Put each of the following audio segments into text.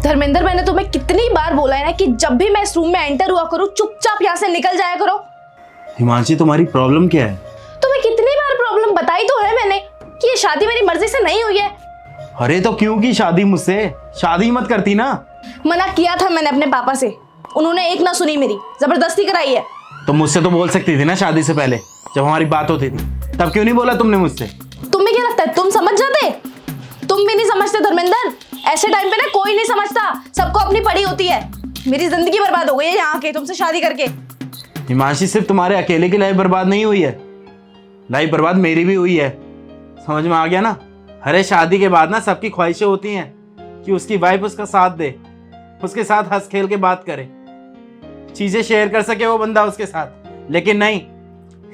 धर्मेंद्र, मैंने तुम्हें कितनी बार बोला है ना कि जब भी मैं इस रूम में एंटर हुआ करूं चुपचाप यहाँ से निकल जाया करो। हिमांशी, तुम्हारी प्रॉब्लम क्या है? तुम्हें कितनी बार प्रॉब्लम बताई तो है मैंने कि ये शादी मेरी मर्जी से नहीं हुई है। अरे तो क्यों की शादी मुझसे? शादी मत करती ना। मना किया था मैंने अपने पापा से, उन्होंने एक ना सुनी मेरी, जबरदस्ती कराई है। तो मुझसे तो बोल सकती थी ना शादी से पहले, जब हमारी बात होती थी, तब क्यों नहीं बोला तुमने मुझसे? तुम्हें क्या लगता है तुम समझ जाते? तुम भी नहीं समझते धर्मेंद्र, ऐसे टाइम पे ना कोई नहीं समझता, सबको अपनी पड़ी होती है। मेरी जिंदगी बर्बाद हो गई है यहाँ के तुमसे शादी करके। हिमांशी, सिर्फ तुम्हारे अकेले की लाइफ बर्बाद नहीं हुई है, लाइफ बर्बाद मेरी भी हुई है। समझ में आ गया ना? अरे शादी के बाद ना सबकी ख्वाहिशें होती हैं कि उसकी वाइफ उसका साथ दे, उसके साथ हंस खेल के बात करे, चीजें शेयर कर सके वो बंदा उसके साथ। लेकिन नहीं,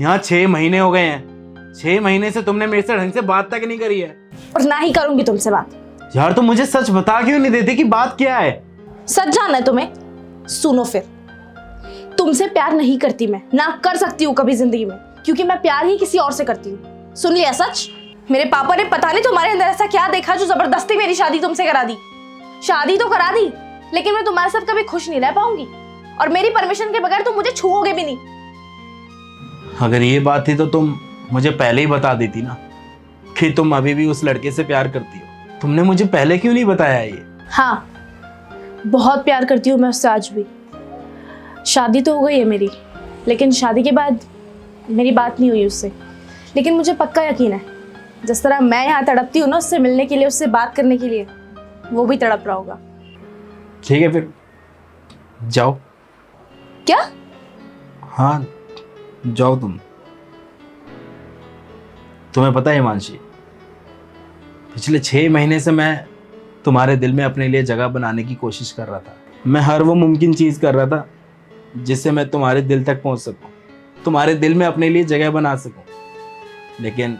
यहाँ 6 महीने हो गए हैं, 6 महीने से तुमने मेरे से ढंग से बात तक नहीं करी है। और ना ही करूंगी तुमसे बात। यार तुम मुझे सच बता क्यों नहीं देती कि बात क्या है? सच जानना है तुम्हें? सुनो फिर, तुमसे प्यार नहीं करती मैं, ना कर सकती हूँ कभी जिंदगी में, क्योंकि मैं प्यार ही किसी और से करती हूँ। सुन लिया सच? मेरे पापा ने पता नहीं तुम्हारे अंदर ऐसा क्या देखा जो जबरदस्ती मेरी शादी तुमसे करा दी। शादी तो करा दी, लेकिन मैं तुम्हारे साथ कभी खुश नहीं रह पाऊंगी, और मेरी परमिशन के बगैर तुम मुझे छुओगे भी नहीं। अगर ये बात थी तो तुम मुझे पहले ही बता देती ना कि तुम अभी भी उस लड़के से प्यार करती हो। तुमने मुझे पहले क्यों नहीं बताया ये? हाँ, बहुत प्यार करती हूँ मैं उससे आज भी। शादी तो हो गई है मेरी, लेकिन शादी के बाद मेरी बात नहीं हुई उससे। लेकिन मुझे पक्का यकीन है, जिस तरह मैं यहाँ तड़पती हूँ ना उससे मिलने के लिए, उससे बात करने के लिए, वो भी तड़प रहा होगा। ठीक है फिर जाओ। क्या? हाँ जाओ तुम। तुम्हें पता है हिमांशी, पिछले 6 महीने से मैं तुम्हारे दिल में अपने लिए जगह बनाने की कोशिश कर रहा था। मैं हर वो मुमकिन चीज़ कर रहा था जिससे मैं तुम्हारे दिल तक पहुंच सकूं, तुम्हारे दिल में अपने लिए जगह बना सकूं। लेकिन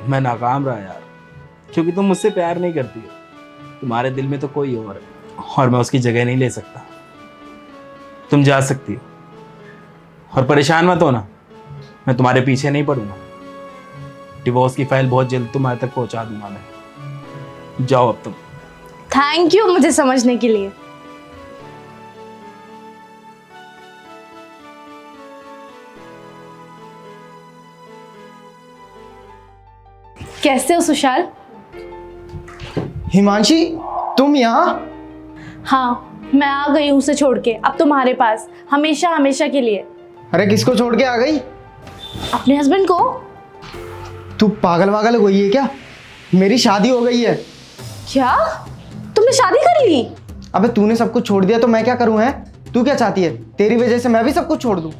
मैं नाकाम रहा यार, क्योंकि तुम मुझसे प्यार नहीं करती हो। तुम्हारे दिल में तो कोई और है, और मैं उसकी जगह नहीं ले सकता। तुम जा सकती हो, और परेशान मत होना, मैं तुम्हारे पीछे नहीं पड़ूंगा। डिवोर्स की फाइल बहुत जल्द तुम्हारे तक पहुंचा दूंगा मैं। जाओ अब तुम। थैंक यू मुझे समझने के लिए। कैसे हो सुशाल? हिमांशी, तुम यहाँ? हाँ, मैं आ गई हूँ उसे छोड़ के, अब तुम्हारे पास, हमेशा हमेशा के लिए। अरे किसको छोड़ के आ गई? अपने हस्बैंड को। तू पागल वागल हो गई है क्या? मेरी शादी हो गई है। क्या? तुमने शादी कर ली? अबे तूने सब कुछ छोड़ दिया तो मैं क्या करूं? है तू क्या चाहती है? तेरी वजह से मैं भी सब कुछ छोड़ दूं?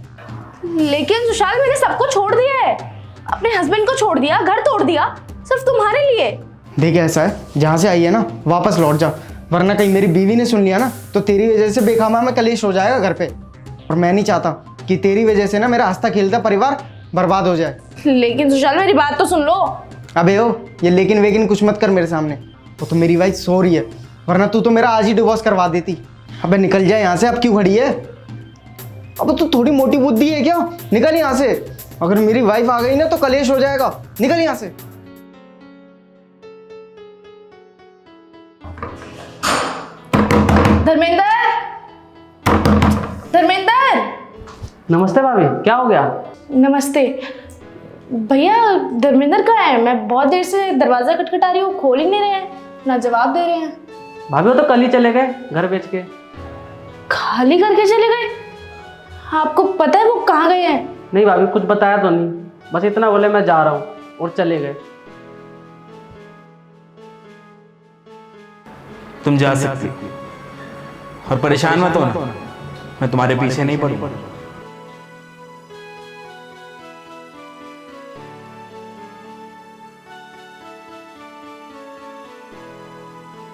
लेकिन सुशाल, मैंने सब कुछ छोड़ दिया है, अपने हस्बैंड को छोड़ दिया, घर तोड़ दिया, सिर्फ तुम्हारे लिए। देख ऐसा है, जहाँ से आई है ना वापस लौट जा, वरना कहीं मेरी बीवी ने सुन लिया ना तो तेरी वजह से बेखामा में कलेश हो जाएगा घर पे। और मैं नहीं चाहता कि तेरी वजह से ना मेरा हंसता खेलता परिवार बर्बाद हो जाए। लेकिन सुशाल, मेरी बात तो सुन लो। अबे ओ, ये लेकिन वेकिन कुछ मत कर मेरे सामने। वो तो मेरी वाइफ सो रही है, वरना तू तो मेरा आज ही डिवोर्स करवा देती। अबे निकल जाए यहाँ से, अब क्यों खड़ी है? अब तू थोड़ी मोटी बुद्धि है क्या? निकल यहाँ से, अगर मेरी वाइफ आ गई ना तो कलेश हो जाएगा। निकल यहाँ से। धर्मेंद्र, धर्मेंद्र। नमस्ते भाभी, क्या हो गया? नमस्ते भैया, धर्मेंद्र कहाँ है? मैं बहुत देर से दरवाजा खटखटा रही हूँ, खोल ही नहीं रहे हैं, ना जवाब दे रहे हैं। भाभी वो तो कल ही चले गए घर बेच के। खाली करके चले गए? आपको पता है वो कहाँ गए हैं? नहीं भाभी, कुछ बताया तो नहीं, बस इतना बोले मैं जा रहा हूँ और चले गए। तुम जा सकती हो, और परेशान मत होना, मैं तुम्हारे पीछे नहीं पड़ूंगा।